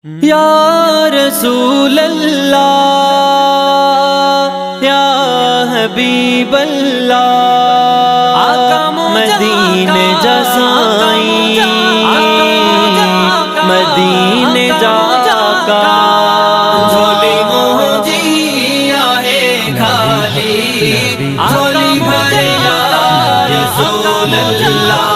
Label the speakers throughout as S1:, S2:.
S1: या रसूल अल्लाह या हबीब अल्लाह मदीने जा साईं मदीने जा का झोली मोहजिया है खाली झोली भरे या रसूल अल्लाह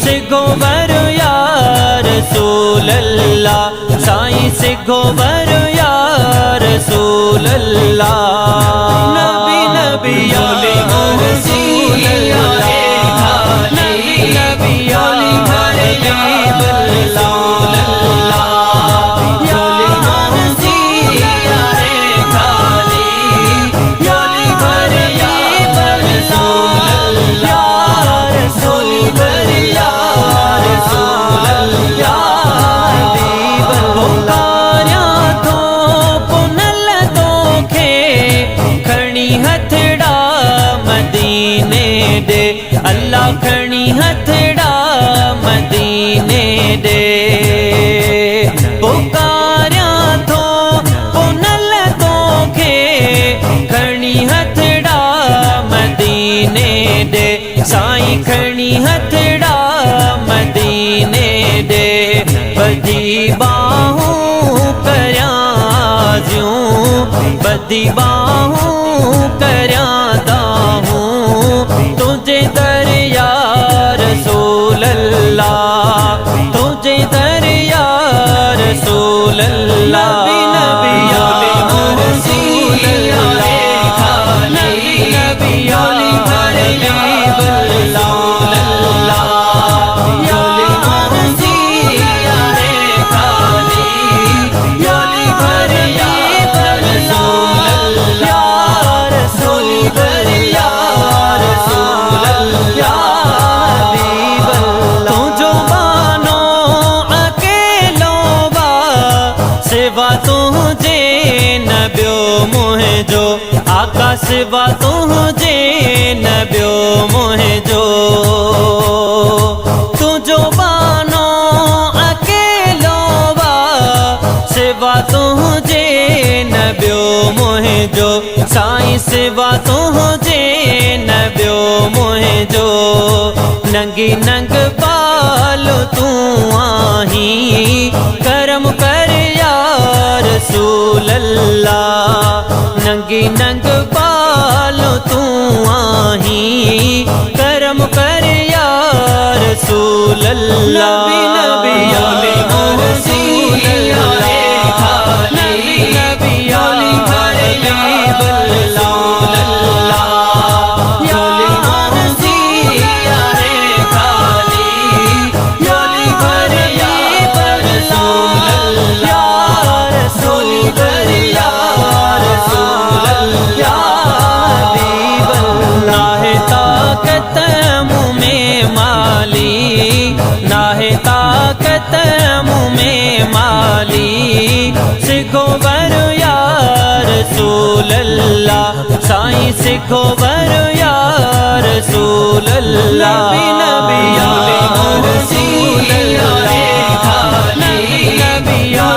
S1: सिखोबर या रसूल अल्लाह साईं सिखोबर या रसूल अल्लाह नबी नबी या रसूल अल्लाह नबी नबी या हबीब रसूल अल्लाह या रसूल खाली या भरे या रसूल अल्लाह रसूल अल्लाह खणी हथड़ा मदीने दे पुकार्या थो पुनल तोखे खणी हथड़ा मदीने दे साईं खणी हथड़ा मदीने दे बदी बाहूं करया ज्यूं बदी बाहूं करया दाहूं तुझे दर या रसूल अल्लाह तुझे दर या रसूल अल्लाह नबी या रसूल अल्लाह नबी नबी या हबीब रसूल अल्लाह या रसूल खाली या भरे या रसूल अल्लाह रसूल तुझे नबियो मोहे जो आका सिवा तुझे नबियो मोहे जो तुझो बानो अकेलो बा सिवा तुझे नबियो मोहे जो साईं सिवा तुझे नबियो मोहे जो नंगी नंग बालो तू आही करम कर रसूल अल्लाह नंगी नंग बालो तू आही करम कर या रसूल अल्लाह नबी नबी या रसूल अल्लाह नबी नबी या हबीब रसूल अल्लाह या रसूल खाली या भरे या रसूल अल्लाह नाहे ताकत मुँह में माली नाहे ताकत मुँह में माली सिखोबर या रसूल अल्लाह साईं सिखोबर या रसूल अल्लाह नबी या रसूल अल्लाह नबी नबी या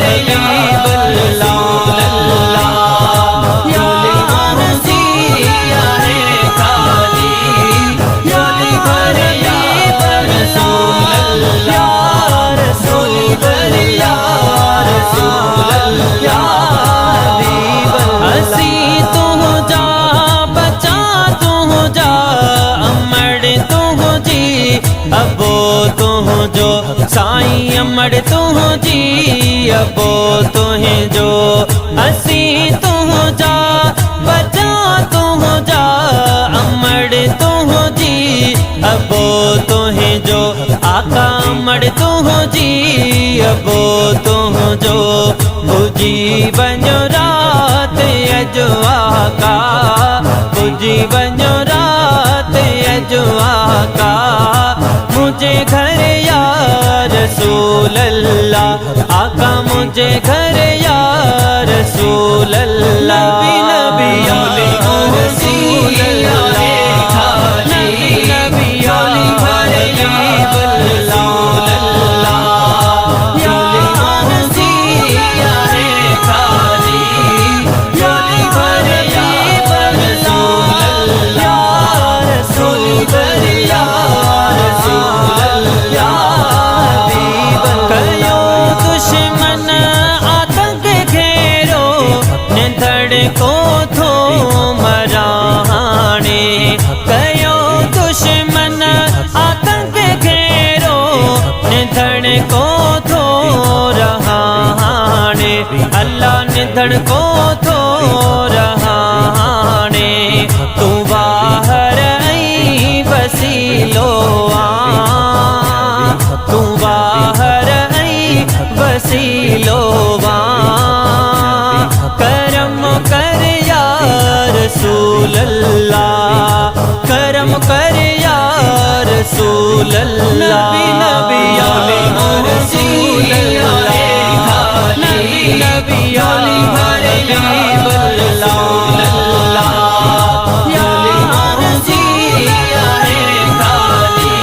S1: हबीब रसूल अल्लाह या रसूल खाली या भरे या रसूल अल्लाह रसूल या रसूल हसी तू जा बचा तू जा अमड़ तू जी अबो तू जो साईं अमड़ तू जी अबो तुहे जो हसी तू जा बचा तू जा अमड़ तू जी अबो तुहे जो आका अमड़ तू जी अबो तू जो भुजी वञो रात अजवा का जी वञो रात अजो आका मुझे घर या रसूल अल्लाह आका मुझे घर या रसूल अल्लाह नबी नबी ओली रसूल अल्लाह नबी नबी ओली हबीब रसूल अल्लाह या रसूल या खाली ओली हबीब रसूल अल्लाह रसूल या रसूल अल्लाह हबीब कयो दुश्मन आतंक घेरो निंदड़ को थो मराणे कयो दुश्मन आतंक घेरो निंदड़ को थो रहाणे अल्लाह निंदड़ को थो रहाणे तू बाहर आई वसीलो तू बाहर आई वसीलो करम कर या रसूल अल्लाह करम कर या रसूल अल्लाह नबी ओली रसूल अल्लाह नबी नबी ओली हबीब रसूल अल्लाह या रसूल या खाली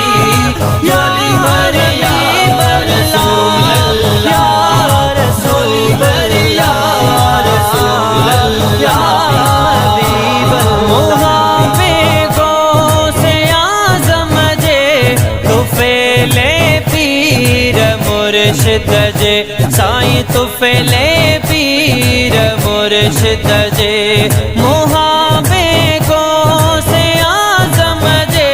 S1: ओली हबीब रसूल अल्लाह रसूल या रसूल अल्लाह हबीब मुहाबे गो से आज़म जे तुफेले पीर मुर्शिद जे साईं तुफेले पीर मुर्शिद जे मुहाबे गो से आज़म जे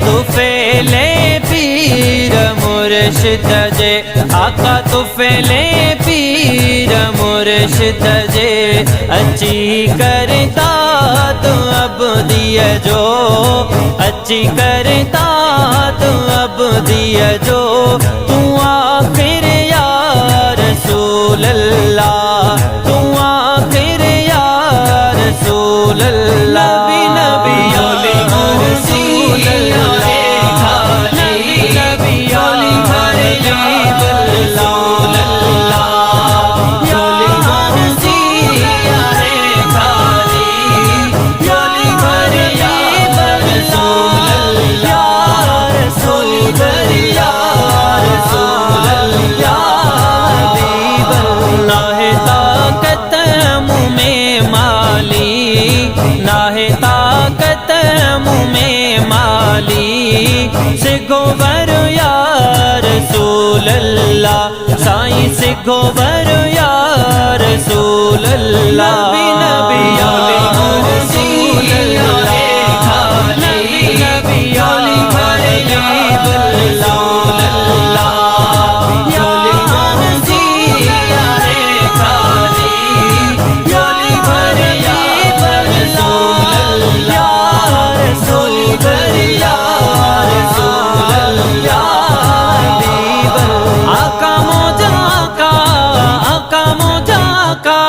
S1: तुफेले पीर मुर्शिद जे आका तुफेले पीर मुर्शिद जे अची करता तू अब दिया जो अची करता तू अब दिया जो तू आखिर या रसूल अल्लाह तू आखिर या रसूल अल्लाह नबी ओली रसूल अल्लाह नबी नबी ओली हबीब रसूल अल्लाह या रसूल या खाली ओली हबीब रसूल अल्लाह रसूल या रसूल अल्लाह हबीब ना है ताकत मुँह में माली ना है ताकत मुँह में माली सिगोबर या रसूल अल्लाह साईं सिगोबर या रसूल अल्लाह नबी ओली रसूल अल्लाह नबी नबी ओली हबीब रसूल अल्लाह या रसूल या खाली ओली हबीब रसूल अल्लाह रसूल या रसूल अल्लाह हबीब आका मोजा का